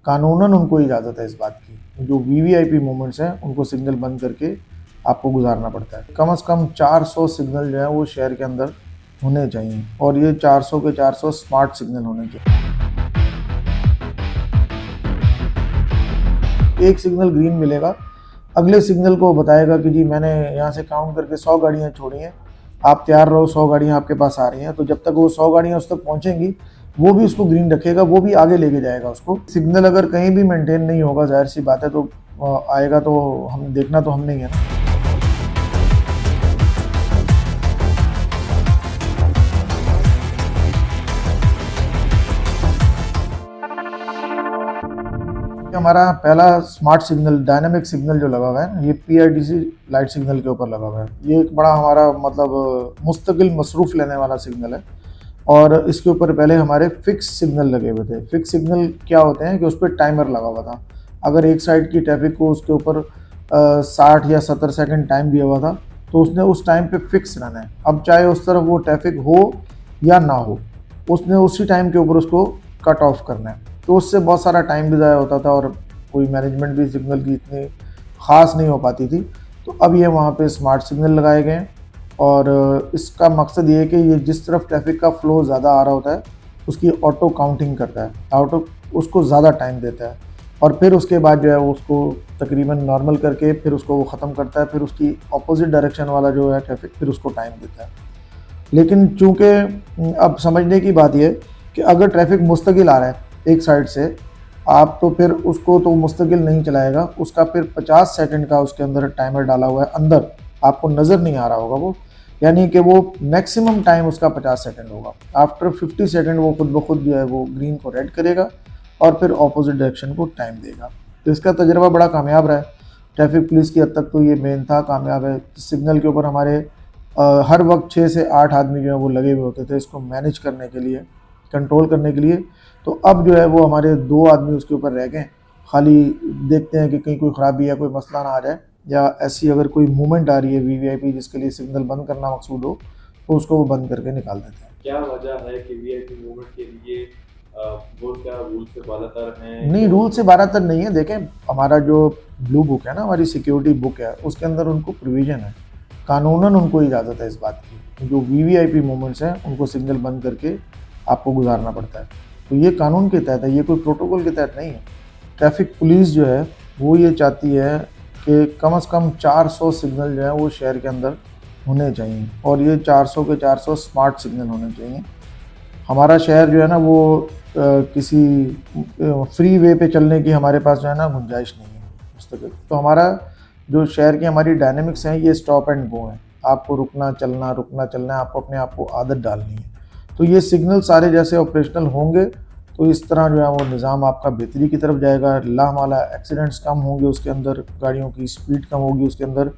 कानूनन उनको इजाज़त है इस बात की। जो वीवीआईपी मोमेंट्स हैं उनको सिग्नल बंद करके आपको गुजारना पड़ता है। कम से कम 400 सिग्नल जो है वो शहर के अंदर होने चाहिए और ये 400 के 400 स्मार्ट सिग्नल होने चाहिए। एक सिग्नल ग्रीन मिलेगा, अगले सिग्नल को बताएगा कि जी मैंने यहाँ से काउंट करके 100 गाड़ियाँ छोड़ी हैं, आप तैयार रहो, 100 गाड़ियाँ आपके पास आ रही हैं। तो जब तक वो 100 गाड़ियाँ उस तक पहुँचेंगी वो भी उसको ग्रीन रखेगा, वो भी आगे लेके जाएगा उसको। सिग्नल अगर कहीं भी मेंटेन नहीं होगा, जाहिर सी बात है, तो आएगा तो हम देखना तो हमने ही है ना। हमारा पहला स्मार्ट सिग्नल डायनामिक सिग्नल जो लगा हुआ है ना, ये पीआरटीसी लाइट सिग्नल के ऊपर लगा हुआ है। ये एक बड़ा हमारा मतलब मुस्तकिल मसरूफ़ लेने वाला सिग्नल है और इसके ऊपर पहले हमारे फिक्स सिग्नल लगे हुए थे। फिक्स सिग्नल क्या होते हैं कि उस पर टाइमर लगा हुआ था। अगर एक साइड की ट्रैफिक को उसके ऊपर 60 या 70 सेकंड टाइम दिया हुआ था तो उसने उस टाइम पे फिक्स रहना है। अब चाहे उस तरफ वो ट्रैफिक हो या ना हो, उसने उसी टाइम के ऊपर उसको कट ऑफ करना है। तो उससे बहुत सारा टाइम भी ज़ाया होता था और कोई मैनेजमेंट भी सिग्नल की इतनी ख़ास नहीं हो पाती थी। तो अब ये वहाँ पे स्मार्ट सिग्नल लगाए गए हैं और इसका मकसद ये है कि ये जिस तरफ ट्रैफिक का फ़्लो ज़्यादा आ रहा होता है उसकी ऑटो काउंटिंग करता है, ऑटो उसको ज़्यादा टाइम देता है और फिर उसके बाद जो है वो उसको तकरीबन नॉर्मल करके फिर उसको वो ख़त्म करता है। फिर उसकी अपोजिट डायरेक्शन वाला जो है ट्रैफिक फिर उसको टाइम देता है। लेकिन चूँकि अब समझने की बात यह कि अगर ट्रैफिक मुस्तकिल आ रहा है एक साइड से, आप तो फिर उसको तो मुस्तकिल नहीं चलाएगा, उसका फिर 50 सेकंड का उसके अंदर टाइमर डाला हुआ है अंदर, आपको नज़र नहीं आ रहा होगा वो, यानी कि वो मैक्सिमम टाइम उसका 50 सेकंड होगा। आफ्टर 50 सेकंड वो खुद ब खुद जो है वो ग्रीन को रेड करेगा और फिर ऑपोजिट डायरेक्शन को टाइम देगा। तो इसका तजर्बा बड़ा कामयाब रहा है। ट्रैफिक पुलिस की हद तक तो ये मेन था, कामयाब है। सिग्नल के ऊपर हमारे हर वक्त 6 से 8 आदमी जो है वो लगे हुए होते थे इसको मैनेज करने के लिए, कंट्रोल करने के लिए। तो अब जो है वो हमारे 2 आदमी उसके ऊपर रह गए, खाली देखते हैं कि कहीं कोई ख़राबी या कोई मसला ना आ जाए या ऐसी अगर कोई मूवमेंट आ रही है वीवीआईपी जिसके लिए सिग्नल बंद करना मकसूद हो तो उसको वो बंद करके निकाल देते हैं। क्या वजह है कि वीआईपी मूवमेंट के लिए वो क्या रूल से बालातर हैं? नहीं, रूल से बालातर नहीं है। देखें, हमारा जो ब्लू बुक है ना, हमारी सिक्योरिटी बुक है, उसके अंदर उनको प्रोविज़न है, कानूनन उनको इजाज़त है इस बात की। जो वीवीआईपी मोमेंट्स हैं उनको सिग्नल बंद करके आपको गुजारना पड़ता है। तो ये कानून के तहत है, ये कोई प्रोटोकॉल के तहत नहीं है। ट्रैफिक पुलिस जो है वो ये चाहती है कि कम से कम 400 सिग्नल जो है वो शहर के अंदर होने चाहिए और ये 400 के 400 स्मार्ट सिग्नल होने चाहिए। हमारा शहर जो है ना वो किसी फ्री वे पे चलने की हमारे पास जो है ना गुंजाइश नहीं है मुस्तकिल। तो हमारा जो शहर की हमारी डायनेमिक्स हैं ये स्टॉप एंड गो हैं। आपको रुकना चलना है, आपको अपने आप को आदत डालनी है। तो ये सिग्नल सारे जैसे ऑपरेशनल होंगे तो इस तरह जो है वो निज़ाम आपका बेहतरी की तरफ जाएगा। लामाला एक्सीडेंट्स कम होंगे उसके अंदर, गाड़ियों की स्पीड कम होगी उसके अंदर।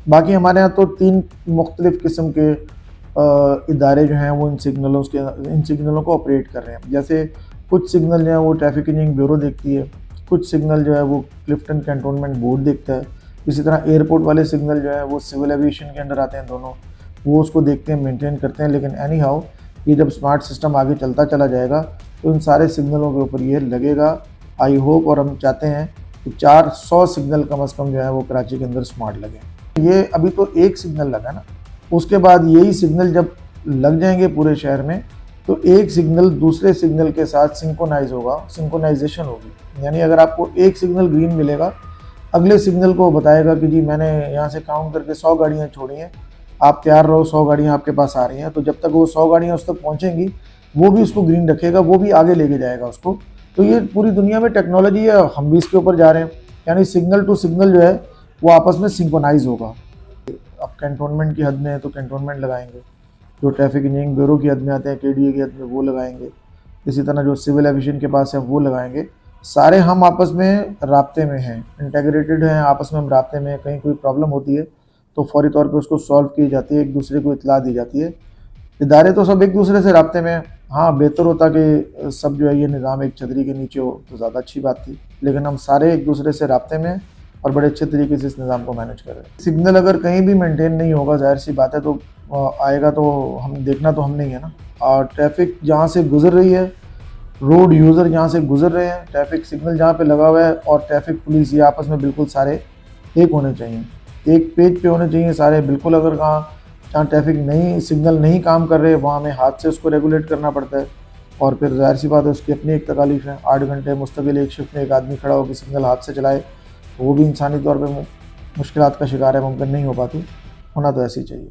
बाकी हमारे यहाँ तो 3 मुख्तलिफ़ किस्म के इदारे जो हैं वो इन सिग्नलों को ऑपरेट कर रहे हैं। जैसे कुछ सिग्नल जो है वो ट्रैफिक इंजीनियरिंग ब्यूरो देखती है, कुछ सिग्नल जो है वो क्लिफ्टन कैंटोनमेंट बोर्ड देखता है। इसी तरह एयरपोर्ट वाले सिग्नल जो है वो सिविल एविएशन के अंडर आते हैं दोनों, वो उसको देखते हैं, मेंटेन करते हैं। लेकिन एनी हाउ ये जब स्मार्ट सिस्टम आगे चलता चला जाएगा तो इन सारे सिग्नलों के ऊपर ये लगेगा। आई होप और हम चाहते हैं कि 400 सिग्नल कम से कम जो है वो कराची के अंदर स्मार्ट लगे। ये अभी तो एक सिग्नल लगा ना, उसके बाद यही सिग्नल जब लग जाएंगे पूरे शहर में तो एक सिग्नल दूसरे सिग्नल के साथ सिंक्रोनाइज होगा, सिंक्रोनाइजेशन होगी। यानी अगर आपको एक सिग्नल ग्रीन मिलेगा, अगले सिग्नल को बताएगा कि जी मैंने यहाँ से काउंट करके 100 गाड़ियाँ छोड़ी हैं, आप तैयार रहो, 100 गाड़ियाँ आपके पास आ रही हैं। तो जब तक वो 100 गाड़ियाँ उस तक पहुँचेंगी वो भी उसको ग्रीन रखेगा, वो भी आगे लेके जाएगा उसको। तो ये पूरी दुनिया में टेक्नोलॉजी है, हम भी इसके ऊपर जा रहे हैं। यानी सिग्नल टू सिग्नल जो है वो आपस में सिंक्रोनाइज होगा। अब कैंटोनमेंट की हद में है तो कैंटोनमेंट लगाएंगे, जो ट्रैफिक इंजीनियरिंग ब्यूरो की हद में आते हैं, केडीए की हद में, वो लगाएंगे। इसी तरह जो सिविल एविएशन के पास है वो लगाएंगे। सारे हम आपस में राब्ते में हैं, इंटेग्रेटेड हैं, आपस में हम राब्ते में हैं। कहीं कोई प्रॉब्लम होती है तो फौरी तौर पे उसको सॉल्व की जाती है, एक दूसरे को इत्तला दी जाती है। इदारे तो सब एक दूसरे से राब्ते में हैं। हाँ, बेहतर होता कि सब जो है ये निज़ाम एक छतरी के नीचे हो तो ज़्यादा अच्छी बात थी, लेकिन हम सारे एक दूसरे से राब्ते में हैं और बड़े अच्छे तरीके से इस निज़ाम को मैनेज कर रहे हैं। सिग्नल अगर कहीं भी मेंटेन नहीं होगा, जाहिर सी बात है, तो आएगा तो हम देखना तो हमने ही है ना। और ट्रैफिक जहाँ से गुजर रही है रोड यूज़र जहाँ से गुजर रहे हैं, ट्रैफिक सिग्नल जहाँ पे लगा हुआ है और ट्रैफिक पुलिस ये आपस में बिल्कुल सारे एक होने चाहिए, एक पेज पे होने चाहिए सारे बिल्कुल। अगर जहाँ ट्रैफिक नहीं सिग्नल नहीं काम कर रहे वहाँ हमें हाथ से उसको रेगुलेट करना पड़ता है, और फिर ज़ाहिर सी बात है उसकी अपनी एक तकालीफ है। 8 घंटे मुस्तकिल एक शिफ्ट में एक आदमी खड़ा होकर सिग्नल हाथ से चलाए तो वो भी इंसानी तौर पर मुश्किलात का शिकार है, मुमकिन नहीं हो पाती, होना तो ऐसे ही चाहिए।